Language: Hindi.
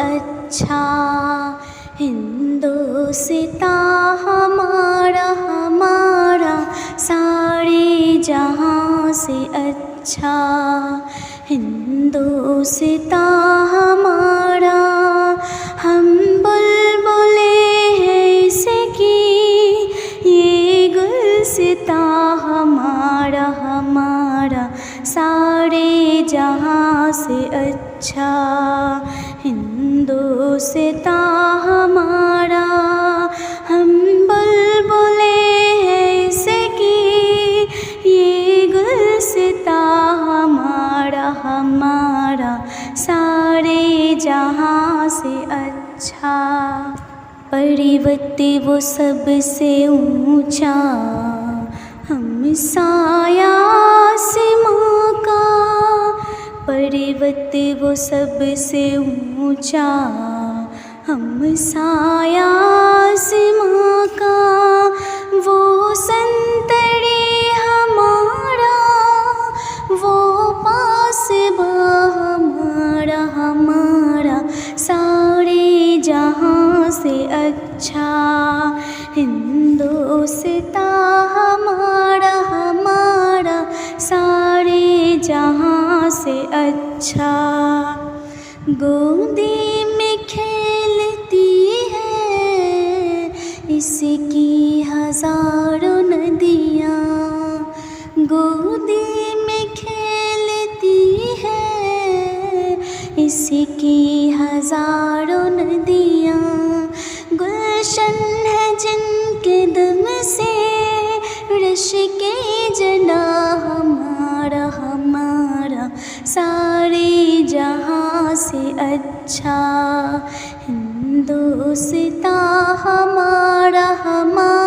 अच्छा, हिंदुस्तान हमारा हमारा सारे जहां से अच्छा, हिंदुस्तान हमारा। हम बुलबुले हैं इसकी, ये गुलसितां हमारा हमारा सारे जहां से अच्छा, हिंदुस्तान हमारा। हम बुलबुले हैं इसकी, ये गुलसितां हमारा हमारा सारे जहां से अच्छा। पर्वत वो सबसे ऊंचा, हम साया आसमां का। पर्वत वो सबसे ऊंचा, हम साया आसमां का। वो संतरी हमारा, वो पासबा हमारा हमारा सारे जहां से अच्छा, हिंदुस्तान हमारा हमारा सारे जहां से अच्छा। गोदी में खेलती है इसकी हजारों नदियाँ, गोदी में खेलती है इसकी हजारों नदियाँ। गुलशन है जिनके दम से रश के जना हमारा हमारा सारे जहां से अच्छा, हिंदुस्तान हमारा हमारा।